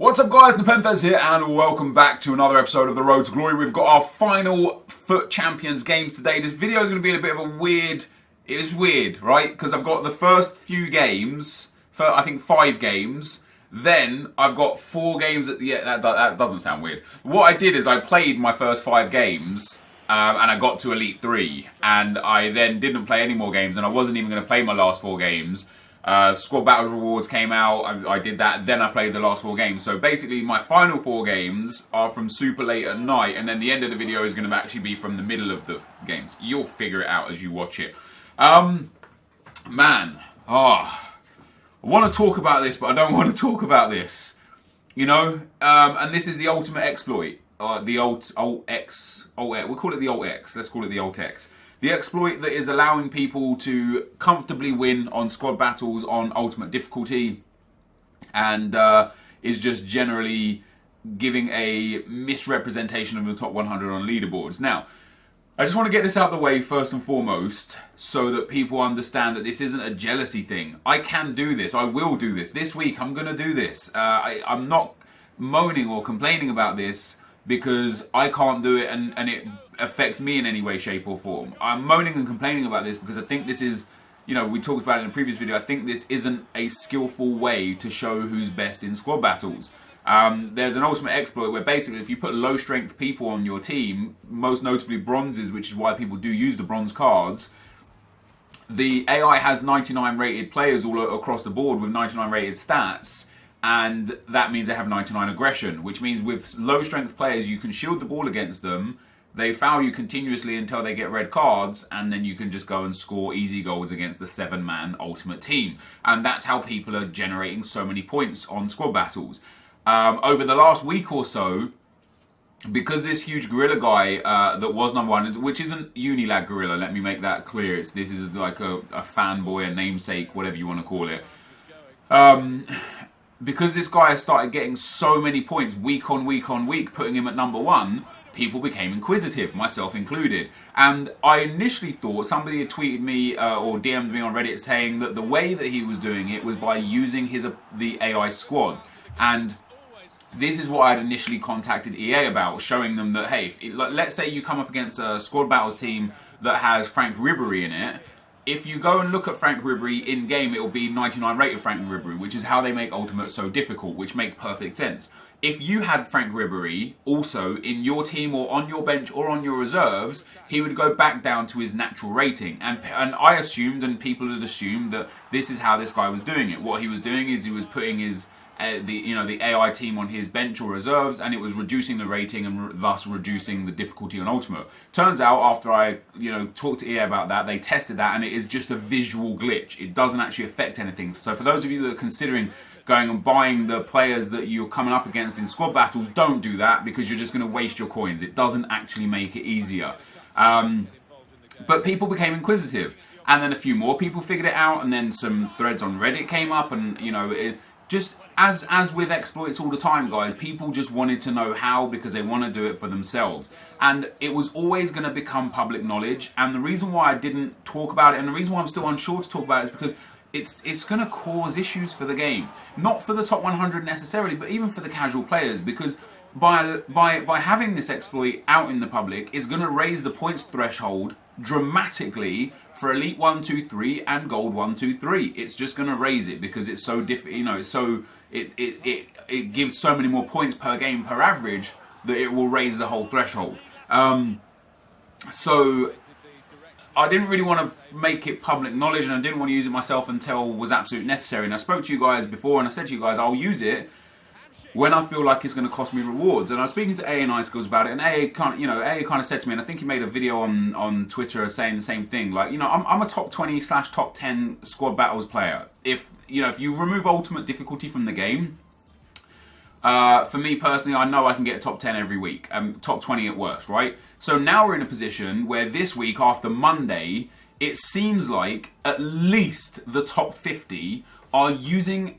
What's up guys, NepentheZ here and welcome back to another episode of The Road to Glory. We've got our final FUT Champions games today. This video is going to be in a bit of a weird, it's weird, right? Because I've got the first few games, for I think 5 games, then I've got 4 games at the end. That doesn't sound weird. What I did is I played my first 5 games and I got to Elite 3 and I then didn't play any more games and I wasn't even going to play my last 4 games. Squad Battles rewards came out, I did that, then I played the last 4 games. So basically my final 4 games are from super late at night, and then the end of the video is going to actually be from the middle of the games. You'll figure it out as you watch it. I want to talk about this, but I don't want to talk about this. You know, and this is the ultimate exploit, the Alt-X, we'll call it the Alt-X, let's call it the Alt-X. The exploit that is allowing people to comfortably win on squad battles on ultimate difficulty and is just generally giving a misrepresentation of the top 100 on leaderboards. Now, I just want to get this out of the way first and foremost so that people understand that this isn't a jealousy thing. I can do this. I will do this. This week I'm going to do this. I'm not moaning or complaining about this because I can't do it and it affects me in any way, shape or form. I'm moaning and complaining about this because I think this is, you know, we talked about it in a previous video, I think this isn't a skillful way to show who's best in squad battles. There's an ultimate exploit where basically if you put low strength people on your team, most notably bronzes, which is why people do use the bronze cards, the AI has 99 rated players all across the board with 99 rated stats, and that means they have 99 aggression, which means with low strength players you can shield the ball against them, they foul you continuously until they get red cards, and then you can just go and score easy goals against the 7-man ultimate team. And that's how people are generating so many points on squad battles. Over the last week or so, because this huge gorilla guy that was #1, which isn't Unilag Gorilla, let me make that clear, this is like a fanboy, a namesake, whatever you want to call it. Because this guy started getting so many points week on week on week, putting him at #1, people became inquisitive, myself included. And I initially thought somebody had tweeted me or DM'd me on Reddit saying that the way that he was doing it was by using the AI squad. And this is what I'd initially contacted EA about, showing them that, hey, let's say you come up against a squad battles team that has Frank Ribery in it. If you go and look at Frank Ribery in-game, it will be 99 rated Frank Ribery, which is how they make Ultimate so difficult, which makes perfect sense. If you had Frank Ribery also in your team or on your bench or on your reserves, he would go back down to his natural rating. And I assumed, and people had assumed, that this is how this guy was doing it. What he was doing is he was putting his the AI team on his bench or reserves, and it was reducing the rating and thus reducing the difficulty on Ultimate. Turns out after I talked to EA about that, they tested that and it is just a visual glitch. It doesn't actually affect anything. So for those of you that are considering going and buying the players that you're coming up against in squad battles, don't do that because you're just going to waste your coins. It doesn't actually make it easier. But people became inquisitive, and then a few more people figured it out, and then some threads on Reddit came up, and as with exploits all the time, guys, people just wanted to know how because they want to do it for themselves. And it was always going to become public knowledge. And the reason why I didn't talk about it, and the reason why I'm still unsure to talk about it, is because it's going to cause issues for the game. Not for the top 100 necessarily, but even for the casual players. Because by having this exploit out in the public, it's going to raise the points threshold dramatically for Elite 1, 2, 3 and Gold 1, 2, 3. It's just going to raise it because it's so it's so it gives so many more points per game per average that it will raise the whole threshold. So I didn't really want to make it public knowledge, and I didn't want to use it myself until it was absolutely necessary. And I spoke to you guys before, and I said to you guys, I'll use it when I feel like it's going to cost me rewards. And I was speaking to AA and iSkills about it, and AA kind of said to me, and I think he made a video on Twitter saying the same thing. Like, I'm a top 20/top 10 squad battles player. If you remove ultimate difficulty from the game, for me personally, I know I can get top 10 every week, top 20 at worst, right? So now we're in a position where this week after Monday, it seems like at least the top 50 are using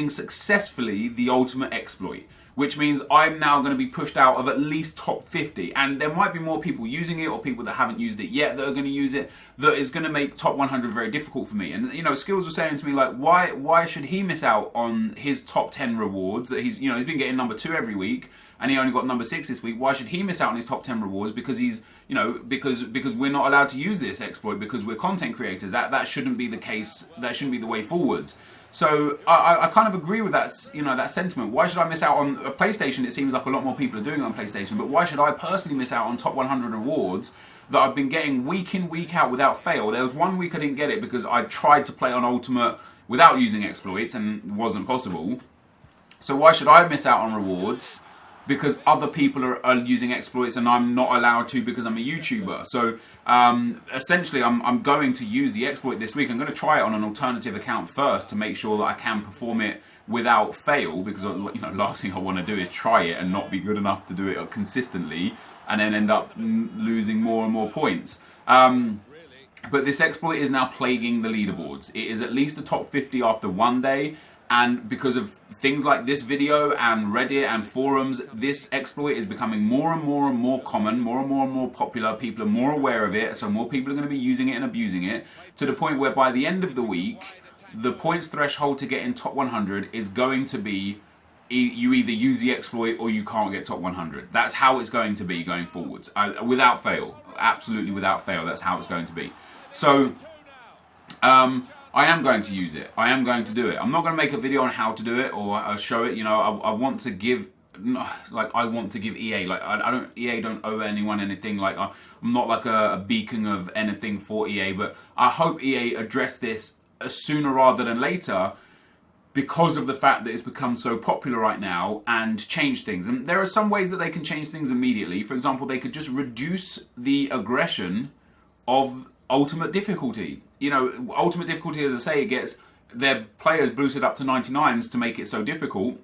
successfully the ultimate exploit, which means I'm now going to be pushed out of at least top 50. And there might be more people using it, or people that haven't used it yet that are going to use it, that is going to make top 100 very difficult for me. And, you know, Skills was saying to me, like, why should he miss out on his top 10 rewards that he's been getting number 2 every week, and he only got number 6 this week? Why should he miss out on his top 10 rewards because he's, you know, because we're not allowed to use this exploit because we're content creators? That shouldn't be the case. That shouldn't be the way forwards. So I kind of agree with that, you know, that sentiment. Why should I miss out on a PlayStation? It seems like a lot more people are doing it on PlayStation, but why should I personally miss out on top 100 rewards that I've been getting week in, week out without fail? There was one week I didn't get it because I tried to play on Ultimate without using exploits and it wasn't possible. So why should I miss out on rewards because other people are using exploits and I'm not allowed to because I'm a YouTuber? So essentially I'm going to use the exploit this week. I'm going to try it on an alternative account first to make sure that I can perform it without fail, because, you know, last thing I want to do is try it and not be good enough to do it consistently and then end up losing more and more points. But this exploit is now plaguing the leaderboards. It is at least the top 50 after one day. And because of things like this video and Reddit and forums, this exploit is becoming more and more and more common, more and more popular. People are more aware of it, so more people are going to be using it and abusing it, to the point where by the end of the week, the points threshold to get in top 100 is going to be you either use the exploit or you can't get top 100. That's how it's going to be going forwards, without fail. Absolutely without fail, that's how it's going to be. So, I am going to use it. I am going to do it. I'm not going to make a video on how to do it or show it. You know, I want to give, like, I want to give EA, like, EA don't owe anyone anything. Like, I'm not like a beacon of anything for EA, but I hope EA address this sooner rather than later, because of the fact that it's become so popular right now, and change things. And there are some ways that they can change things immediately. For example, they could just reduce the aggression of ultimate difficulty. You know, ultimate difficulty, as I say, it gets their players boosted up to 99s to make it so difficult,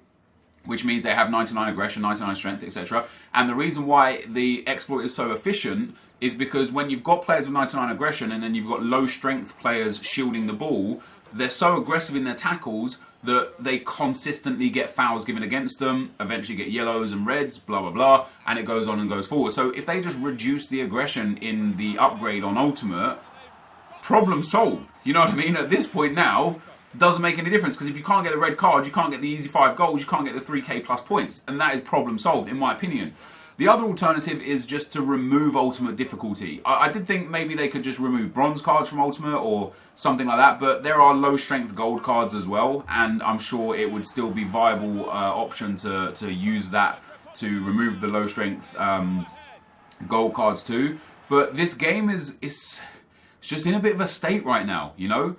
which means they have 99 aggression, 99 strength, etc. And the reason why the exploit is so efficient is because when you've got players with 99 aggression and then you've got low strength players shielding the ball, they're so aggressive in their tackles that they consistently get fouls given against them, eventually get yellows and reds, blah, blah, blah, and it goes on and goes forward. So if they just reduce the aggression in the upgrade on Ultimate, problem solved. You know what I mean? At this point now, doesn't make any difference, because if you can't get a red card, you can't get the easy 5 goals, you can't get the 3k plus points, and that is problem solved, in my opinion. The other alternative is just to remove Ultimate difficulty. I did think maybe they could just remove bronze cards from Ultimate or something like that, but there are low strength gold cards as well, and I'm sure it would still be viable option to use that to remove the low strength gold cards too. But this game is just in a bit of a state right now, you know?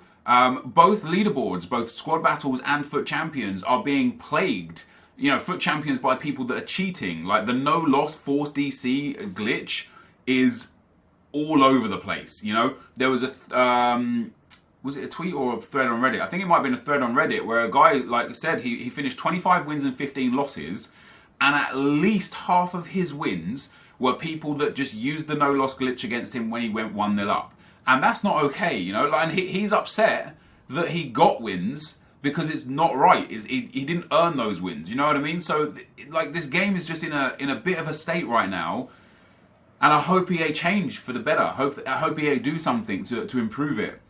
Both leaderboards, both squad battles and FUT champions, are being plagued. You know, FUT champions by people that are cheating. Like the no loss force DC glitch is all over the place. You know, there was was it a tweet or a thread on Reddit? I think it might have been a thread on Reddit where a guy like said he finished 25 wins and 15 losses, and at least half of his wins were people that just used the no loss glitch against him when he went 1-0 up. And that's not okay, you know. And he's upset that he got wins because it's not right. He didn't earn those wins. You know what I mean? So, like, this game is just in a bit of a state right now, and I hope EA change for the better. I hope EA do something to improve it.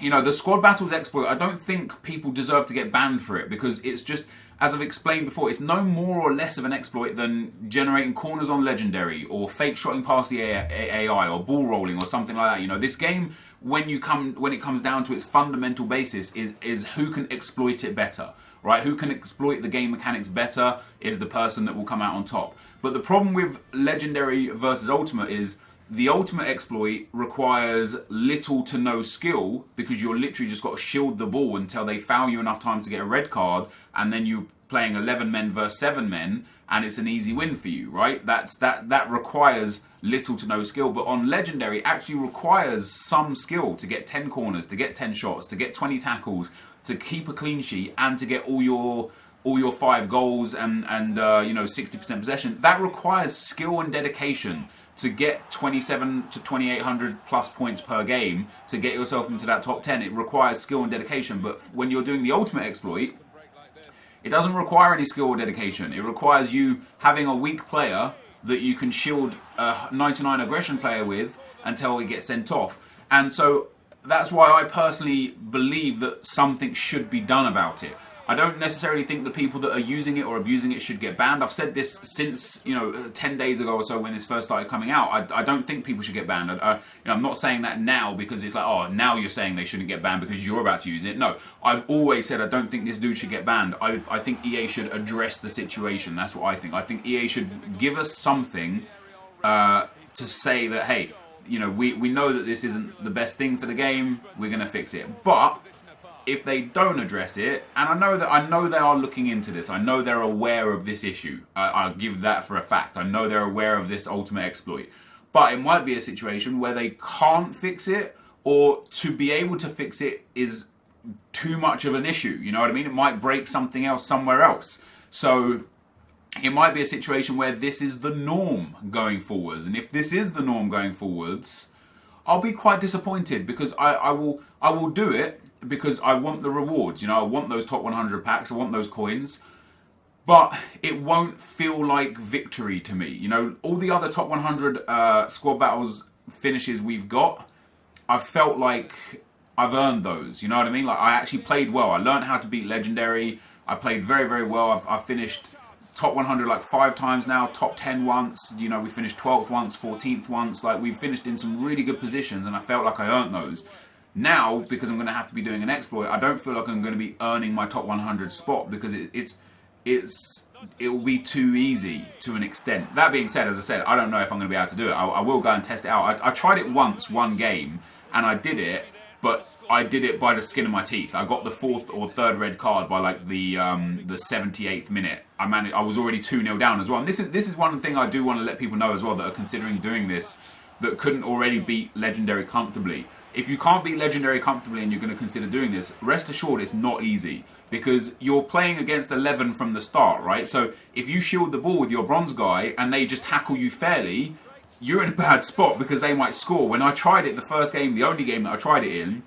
You know, the squad battles exploit, I don't think people deserve to get banned for it, because it's just, as I've explained before, it's no more or less of an exploit than generating corners on Legendary, or fake shotting past the AI, or ball rolling, or something like that. You know, this game, when it comes down to its fundamental basis, is who can exploit it better, right? Who can exploit the game mechanics better is the person that will come out on top. But the problem with Legendary versus Ultimate is the Ultimate exploit requires little to no skill, because you're literally just got to shield the ball until they foul you enough times to get a red card, and then you're playing 11 men versus 7 men, and it's an easy win for you, right? That requires little to no skill. But on Legendary, it actually requires some skill to get 10 corners, to get 10 shots, to get 20 tackles, to keep a clean sheet, and to get all your 5 goals and you know, 60% possession. That requires skill and dedication to get 27 to 2,800 plus points per game, to get yourself into that top 10. It requires skill and dedication. But when you're doing the Ultimate exploit, It doesn't require any skill or dedication. It requires you having a weak player that you can shield a 99 aggression player with until he gets sent off. And so that's why I personally believe that something should be done about it. I don't necessarily think the people that are using it or abusing it should get banned. I've said this since 10 days ago or so when this first started coming out. I don't think people should get banned. I'm not saying that now because it's like, oh, now you're saying they shouldn't get banned because you're about to use it. No, I've always said I don't think this dude should get banned. I think EA should address the situation. That's what I think. I think EA should give us something to say that, hey, we know that this isn't the best thing for the game. We're going to fix it. But if they don't address it, and I know they are looking into this. I know they're aware of this issue. I'll give that for a fact. I know they're aware of this ultimate exploit. But it might be a situation where they can't fix it, or to be able to fix it is too much of an issue. You know what I mean? It might break something else somewhere else. So it might be a situation where this is the norm going forwards. And if this is the norm going forwards, I'll be quite disappointed because I will do it because I want the rewards. I want those top 100 packs. I want those coins. But it won't feel like victory to me. All the other top 100 squad battles finishes we've got, I felt like I've earned those. You know what I mean? Like, I actually played well. I learned how to beat Legendary. I played very, very well. I've finished top 100 like 5 times now, top 10 once. We finished 12th once, 14th once. Like, we've finished in some really good positions, and I felt like I earned those. Now, because I'm going to have to be doing an exploit, I don't feel like I'm going to be earning my top 100 spot because it will be too easy to an extent. That being said, as I said, I don't know if I'm going to be able to do it. I will go and test it out. I tried it once, one game, and I did it, but I did it by the skin of my teeth. I got the 4th or 3rd red card by like the 78th minute. I was already 2-0 down as well. And this is one thing I do want to let people know as well that are considering doing this, that couldn't already beat Legendary comfortably. If you can't beat Legendary comfortably and you're going to consider doing this, rest assured it's not easy. Because you're playing against 11 from the start, right? So if you shield the ball with your bronze guy and they just tackle you fairly, you're in a bad spot because they might score. When I tried it the first game, the only game that I tried it in,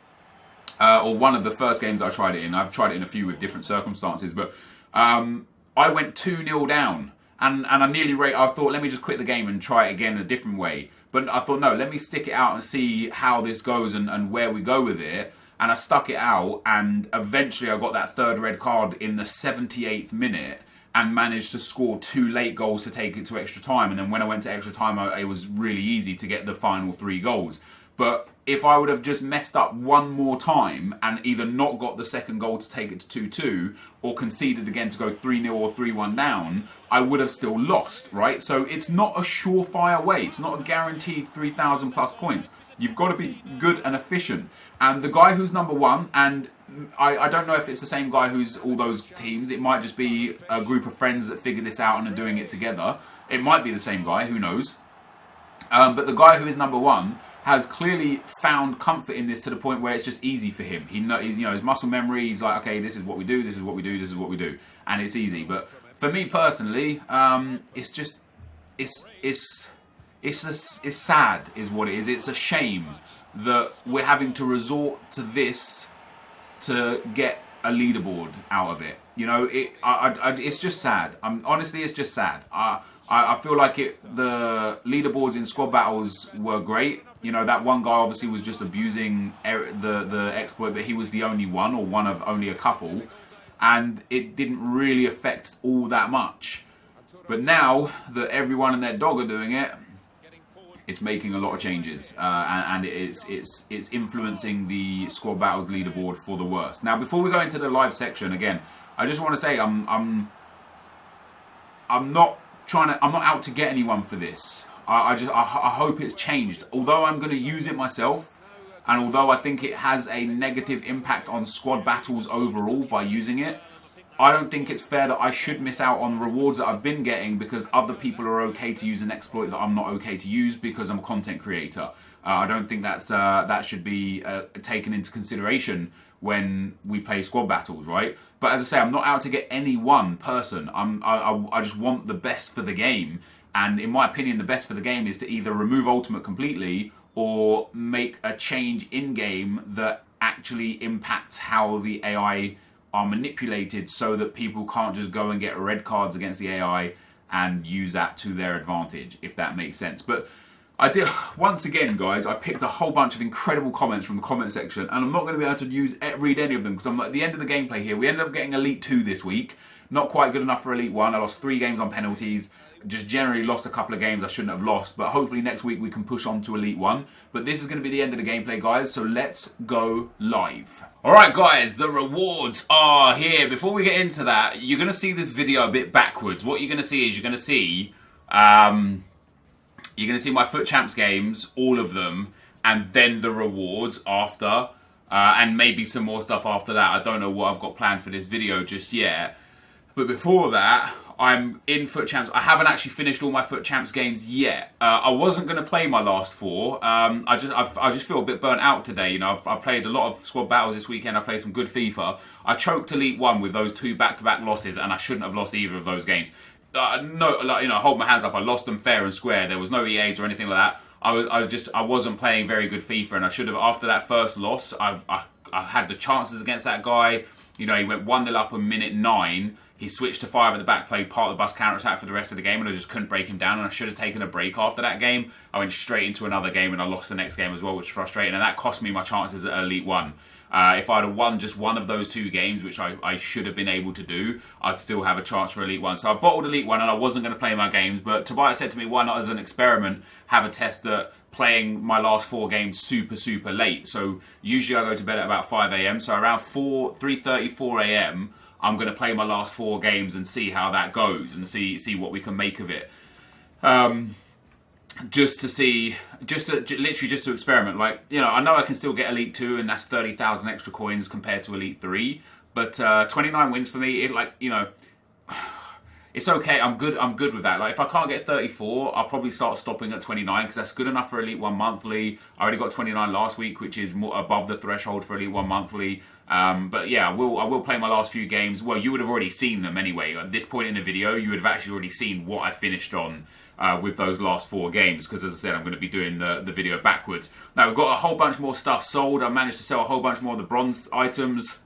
or one of the first games I tried it in, I've tried it in a few with different circumstances, but I went 2-0 down. And I thought, let me just quit the game and try it again a different way. But I thought, no, let me stick it out and see how this goes and where we go with it. And I stuck it out, and eventually I got that 3rd red card in the 78th minute and managed to score 2 late goals to take it to extra time. And then when I went to extra time, it was really easy to get the final 3 goals. But if I would have just messed up one more time and either not got the 2nd goal to take it to 2-2 or conceded again to go 3-0 or 3-1 down, I would have still lost, right? So it's not a surefire way. It's not a guaranteed 3,000 plus points. You've got to be good and efficient. And the guy who's number 1, and I don't know if it's the same guy who's all those teams. It might just be a group of friends that figured this out and are doing it together. It might be the same guy, who knows? But the guy who is number 1 has clearly found comfort in this to the point where it's just easy for him. He's, his muscle memory, he's like, okay, this is what we do, this is what we do, this is what we do. And it's easy. But for me personally, it's sad is what it is. It's a shame that we're having to resort to this to get a leaderboard out of it. It's just sad. Honestly, it's just sad. I feel like the leaderboards in squad battles were great. That one guy obviously was just abusing the exploit, but he was the only one, or one of only a couple, and it didn't really affect all that much. But now that everyone and their dog are doing it, it's making a lot of changes, and it's influencing the squad battles leaderboard for the worst. Now, before we go into the live section again, I just want to say I'm not out to get anyone for this. I hope it's changed. Although I'm going to use it myself, and although I think it has a negative impact on squad battles overall by using it, I don't think it's fair that I should miss out on rewards that I've been getting because other people are okay to use an exploit that I'm not okay to use because I'm a content creator. I don't think that should be taken into consideration when we play squad battles, right? But as I say, I'm not out to get any one person. I just want the best for the game. And in my opinion, the best for the game is to either remove Ultimate completely or make a change in-game that actually impacts how the AI are manipulated so that people can't just go and get red cards against the AI and use that to their advantage, if that makes sense. But I did, once again, guys, I picked a whole bunch of incredible comments from the comment section, and I'm not going to be able to read any of them because I'm at the end of the gameplay here. We ended up getting Elite 2 this week. Not quite good enough for Elite 1. I lost 3 games on penalties. Just generally lost a couple of games I shouldn't have lost, but hopefully next week we can push on to Elite 1. But this is going to be the end of the gameplay, guys, so let's go live. Alright guys, the rewards are here. Before we get into that, you're going to see this video a bit backwards. What you're going to see is you're going to see my Foot Champs games, all of them, and then the rewards after, and maybe some more stuff after that. I don't know what I've got planned for this video just yet. But before that, I'm in Foot Champs. I haven't actually finished all my Foot Champs games yet. I wasn't going to play my last 4. I just feel a bit burnt out today. You know, I've played a lot of squad battles this weekend. I played some good FIFA. I choked Elite 1 with those 2 back-to-back losses, and I shouldn't have lost either of those games. No, like, you know, hold my hands up. I lost them fair and square. There was no EAs or anything like that. I wasn't playing very good FIFA, and I should have. After that first loss, I had the chances against that guy. You know, he went 1-0 up in minute 9. He switched to 5 at the back, played part of the bus counter-attack for the rest of the game, and I just couldn't break him down, and I should have taken a break after that game. I went straight into another game, and I lost the next game as well, which was frustrating, and that cost me my chances at Elite 1. If I'd have won just one of those 2 games, which I should have been able to do, I'd still have a chance for Elite 1. So I bottled Elite 1, and I wasn't going to play my games, but Tobias said to me, why not as an experiment have a test that playing my last 4 games super late. So usually I go to bed at about 5 AM, so around 3:30, 4 AM, I'm going to play my last 4 games and see how that goes and see what we can make of it. Just to experiment. Like, you know, I know I can still get Elite 2 and that's 30,000 extra coins compared to Elite 3, but 29 wins for me, it's okay. I'm good with that. Like, if I can't get 34, I'll probably start stopping at 29 because that's good enough for Elite 1 monthly. I already got 29 last week, which is more above the threshold for Elite 1 monthly. But yeah, I will play my last few games. Well, you would have already seen them anyway. At this point in the video, you would have actually already seen what I finished on with those last 4 games, because as I said, I'm going to be doing the video backwards. Now, we've got a whole bunch more stuff sold. I managed to sell a whole bunch more of the bronze items.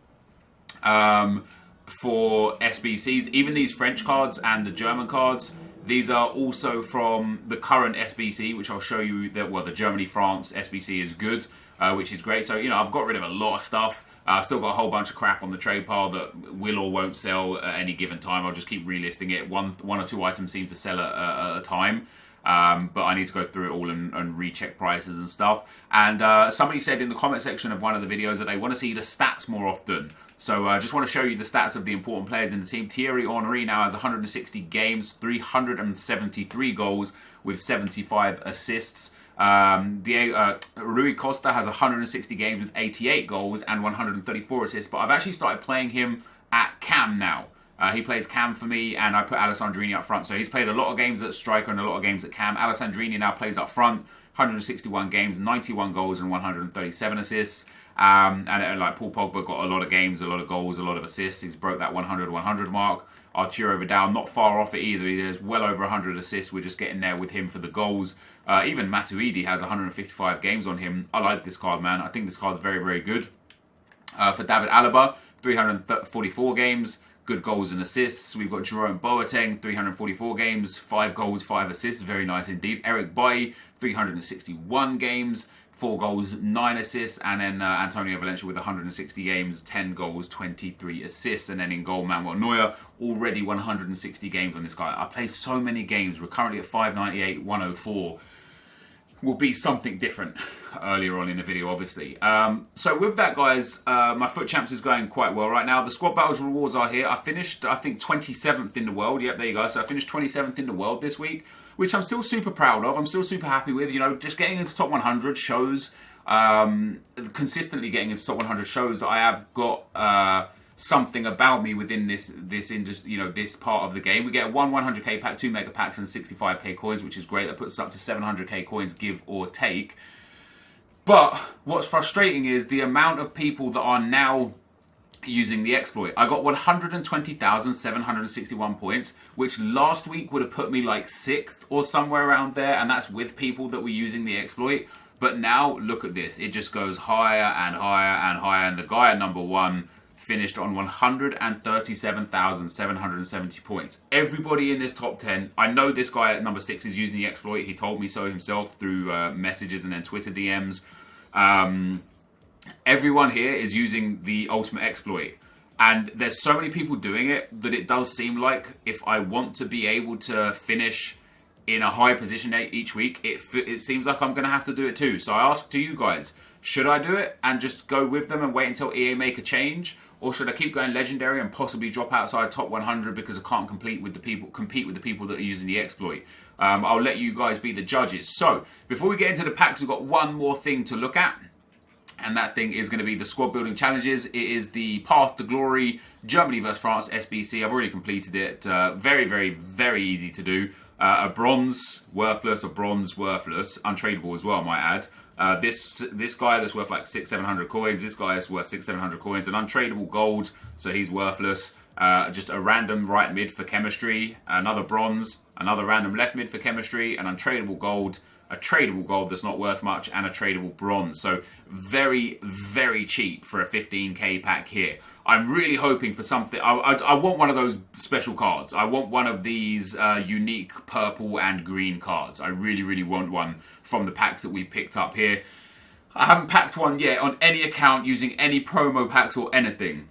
For SBCs, even these French cards and the German cards, these are also from the current SBC, which I'll show you that, well, the Germany-France SBC is good, which is great. So, you know, I've got rid of a lot of stuff. I've still got a whole bunch of crap on the trade pile that will or won't sell at any given time. I'll just keep relisting it. One or 2 items seem to sell at a time. But I need to go through it all and recheck prices and stuff. And somebody said in the comment section of one of the videos that they want to see the stats more often. So I just want to show you the stats of the important players in the team. Thierry Henry now has 160 games, 373 goals with 75 assists. Rui Costa has 160 games with 88 goals and 134 assists. But I've actually started playing him at cam now. He plays cam for me, and I put Alessandrini up front. So he's played a lot of games at striker and a lot of games at cam. Alessandrini now plays up front, 161 games, 91 goals and 137 assists. And like Paul Pogba got a lot of games, a lot of goals, a lot of assists. He's broke that 100 mark. Arturo Vidal not far off it either. He has well over 100 assists. We're just getting there with him for the goals. Even Matuidi has 155 games on him. I like this card, man. I think this card's very good. For David Alaba, 344 games. Good goals and assists. We've got Jerome Boateng, 344 games, 5 goals, 5 assists. Very nice indeed. Eric Bailly, 361 games, 4 goals, 9 assists. And then Antonio Valencia with 160 games, 10 goals, 23 assists. And then in goal, Manuel Neuer, already 160 games on this guy. I play so many games. We're currently at 598, 104. Will be something different earlier on in the video, obviously. So with that, guys, my Foot Champs is going quite well right now. The squad battles rewards are here. I finished, I think, 27th in the world. Yep, there you go. So I finished 27th in the world this week, which I'm still super proud of. I'm still super happy with. You know, just getting into top 100 shows, consistently getting into top 100 shows that I have got something about me within this industry, you know, this part of the game. We get 100k pack, 2 mega packs and 65k coins, which is great. That puts us up to 700k coins, give or take. But what's frustrating is the amount of people that are now using the exploit. I got 120,761 points, which last week would have put me like 6th or somewhere around there, and that's with people that were using the exploit. But now, look at this. It just goes higher and higher and higher, and the guy at number 1, finished on 137,770 points. Everybody in this top 10, I know this guy at number 6 is using the exploit. He told me so himself through messages and then Twitter DMs. Everyone here is using the ultimate exploit. And there's so many people doing it that it does seem like if I want to be able to finish in a high position each week, it seems like I'm going to have to do it too. So I ask to you guys, should I do it and just go with them and wait until EA make a change? Or should I keep going legendary and possibly drop outside top 100 because I can't compete with the people that are using the exploit? I'll let you guys be the judges. So before we get into the packs, we've got one more thing to look at. And that thing is going to be the squad building challenges. It is the Path to Glory, Germany vs France, SBC. I've already completed it. Very, very, very easy to do. A bronze, worthless. A bronze, worthless. Untradeable as well, I might add. This guy that's worth like 600-700 coins. This guy is worth 600-700 coins. An untradeable gold, so he's worthless. Just a random right mid for chemistry. Another bronze. Another random left mid for chemistry. An untradeable gold. A tradable gold that's not worth much, and a tradable bronze. So very, very cheap for a 15k pack here. I'm really hoping for something. I want one of those special cards. I want one of these unique purple and green cards. I really, really want one from the packs that we picked up here. I haven't packed one yet on any account using any promo packs or anything.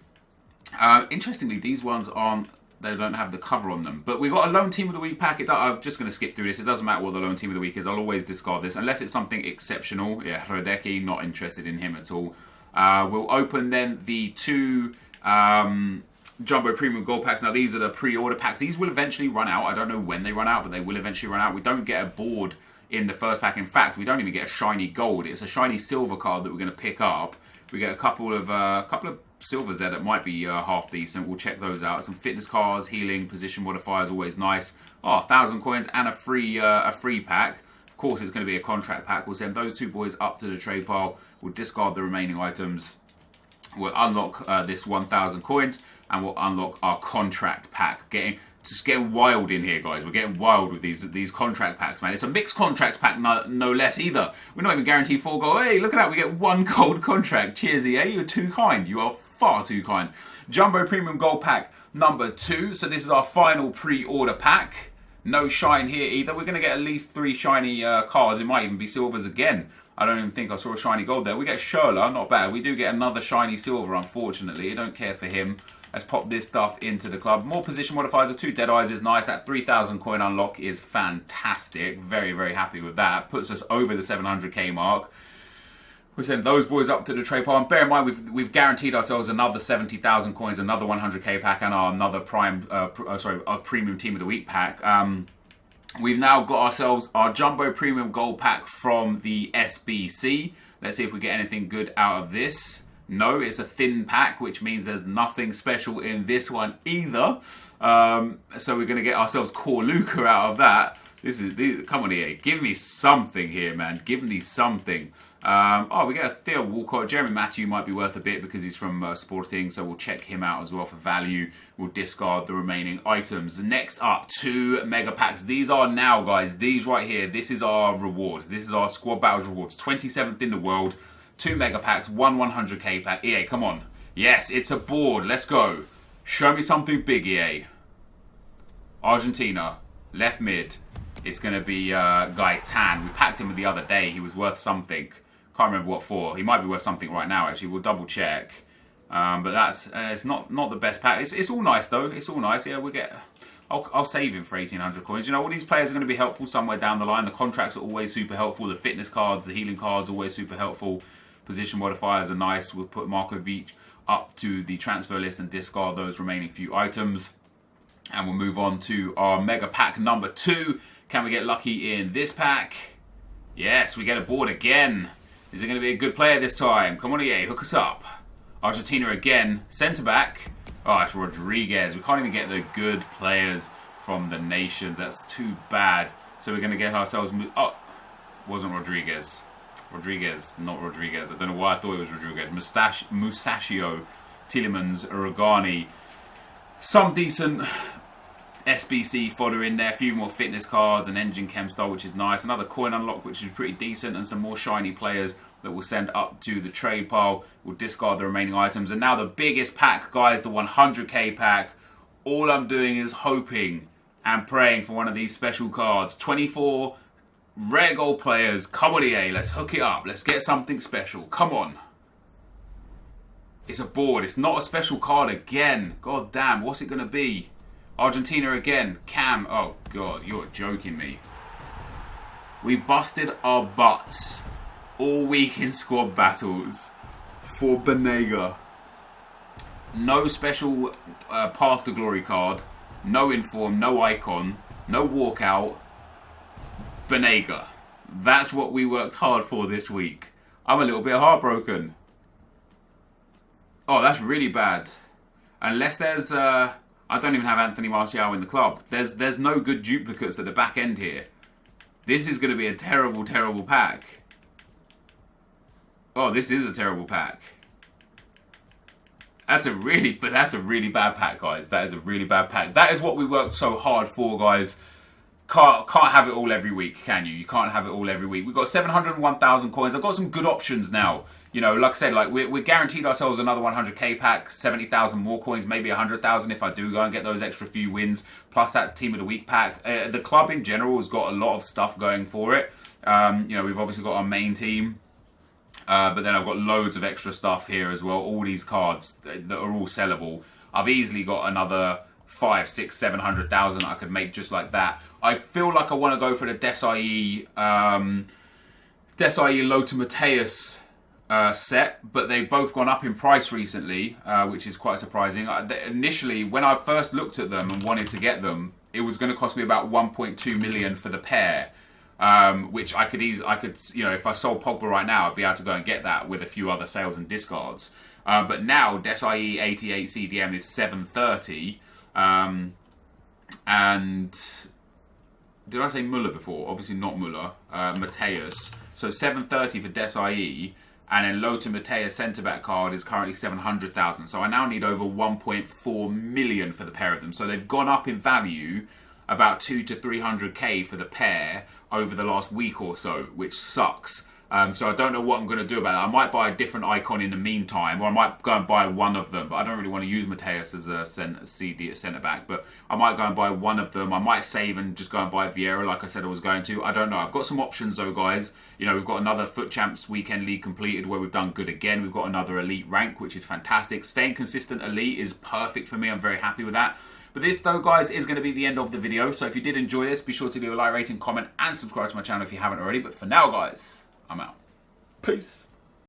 Interestingly, these ones aren't. They don't have the cover on them. But we've got a Lone Team of the Week pack. I'm just going to skip through this. It doesn't matter what the Lone Team of the Week is. I'll always discard this. Unless it's something exceptional. Yeah, Hradecki, not interested in him at all. We'll open then the 2 Jumbo Premium Gold packs. Now, these are the pre-order packs. These will eventually run out. I don't know when they run out, but they will eventually run out. We don't get a board in the first pack. In fact, we don't even get a shiny gold. It's a shiny silver card that we're going to pick up. We get a couple of silvers there that might be half decent. We'll check those out. Some fitness cards, healing, position modifiers, always nice. Oh, 1,000 coins and a free pack. Of course, it's going to be a contract pack. We'll send those 2 boys up to the trade pile. We'll discard the remaining items. We'll unlock this 1,000 coins, and we'll unlock our contract pack. Just getting wild in here, guys. We're getting wild with these contract packs, man. It's a mixed contracts pack, no less either. We're not even guaranteed 4 gold. Hey, look at that. We get 1 gold contract. Cheers, EA. You're too kind. You are far too kind. Jumbo Premium Gold pack number 2. So this is our final pre-order pack. No shine here either. We're going to get at least 3 shiny cards. It might even be silvers again. I don't even think I saw a shiny gold there. We get Schürrle, not bad. We do get another shiny silver, unfortunately. I don't care for him. Let's pop this stuff into the club. More position modifiers. 2 Deadeyes is nice. That 3,000 coin unlock is fantastic. Very, very happy with that. Puts us over the 700k mark. We send those boys up to the trade pile. And bear in mind, we've guaranteed ourselves another 70,000 coins, another 100k pack, and another premium team of the week pack. We've now got ourselves our Jumbo Premium Gold pack from the SBC. Let's see if we get anything good out of this. No, it's a thin pack, which means there's nothing special in this one either. So we're going to get ourselves Core Luca out of that. Come on, EA. Give me something here, man. Give me something. We get a Theo Walcott. Jeremy Matthew might be worth a bit because he's from Sporting, so we'll check him out as well for value. We'll discard the remaining items. Next up, 2 mega packs. These are now, guys, these right here. This is our rewards. This is our squad battles rewards. 27th in the world. 2 mega packs, 1 100k pack. EA, come on. Yes, it's a board. Let's go. Show me something big, EA. Argentina. Left mid. It's going to be Gaetan. We packed him the other day. He was worth something. Can't remember what for. He might be worth something right now, actually. We'll double check. But that's it's not the best pack. It's all nice, though. It's all nice. Yeah, I'll save him for 1,800 coins. You know, all these players are going to be helpful somewhere down the line. The contracts are always super helpful. The fitness cards, the healing cards, always super helpful. Position modifiers are nice. We'll put Markovic up to the transfer list and discard those remaining few items. And we'll move on to our mega pack number 2. Can we get lucky in this pack? Yes, we get a board again. Is it going to be a good player this time? Come on, EA, hook us up. Argentina again. Centre back. Oh, it's Rodriguez. We can't even get the good players from the nations. That's too bad. So we're going to get ourselves... Oh, wasn't Rodriguez. Not Rodriguez. I don't know why I thought it was Rodriguez. Musacchio, Tielemans, Uragani. Some decent SBC fodder in there, a few more fitness cards, an engine chem star, which is nice, another coin unlock, which is pretty decent, and some more shiny players that we'll send up to the trade pile. We'll discard the remaining items. And now the biggest pack, guys, the 100k pack. All I'm doing is hoping and praying for one of these special cards. 24 rare gold players. Come on, EA, let's hook it up. Let's get something special. Come on. It's a board. It's not a special card again. God damn, what's it going to be? Argentina again. Cam. Oh, God, you're joking me. We busted our butts all week in squad battles for Banega. No special Path to Glory card. No inform, no icon, no walkout. Banega. That's what we worked hard for this week. I'm a little bit heartbroken. Oh, that's really bad. Unless there's... I don't even have Anthony Martial in the club. There's no good duplicates at the back end here. This is going to be a terrible, terrible pack. Oh, this is a terrible pack. That's a really bad pack, guys. That is a really bad pack. That is what we worked so hard for, guys. Can't have it all every week, can you? You can't have it all every week. We've got 701,000 coins. I've got some good options now. You know, like I said, like we're guaranteed ourselves another 100k pack, 70,000 more coins, maybe 100,000 if I do go and get those extra few wins, plus that Team of the Week pack. The club in general has got a lot of stuff going for it. You know, we've obviously got our main team. But then I've got loads of extra stuff here as well. All these cards that are all sellable. I've easily got another 5, 6, 700,000 I could make just like that. I feel like I want to go for the Desai Lothar Matthäus set, but they've both gone up in price recently, which is quite surprising. Initially, when I first looked at them and wanted to get them, it was going to cost me about 1.2 million for the pair. Which I could, you know, if I sold Pogba right now, I'd be able to go and get that with a few other sales and discards. But now, Desai 88 CDM is 730. And did I say Muller before? Obviously not Muller. Matthäus. So 730 for Desai. And then Lothar Matthäus centre-back card is currently 700,000. So I now need over 1.4 million for the pair of them. So they've gone up in value about 200 to 300k for the pair over the last week or so, which sucks. So I don't know what I'm going to do about it. I might buy a different icon in the meantime, or I might go and buy one of them. But I don't really want to use Matthäus as a centre-back. But I might go and buy one of them. I might save and just go and buy Vieira like I said I was going to. I don't know. I've got some options though, guys. You know, we've got another Foot Champs Weekend League completed where we've done good again. We've got another Elite rank, which is fantastic. Staying consistent Elite is perfect for me. I'm very happy with that. But this, though, guys, is going to be the end of the video. So if you did enjoy this, be sure to leave a like, rating, comment, and subscribe to my channel if you haven't already. But for now, guys, I'm out. Peace.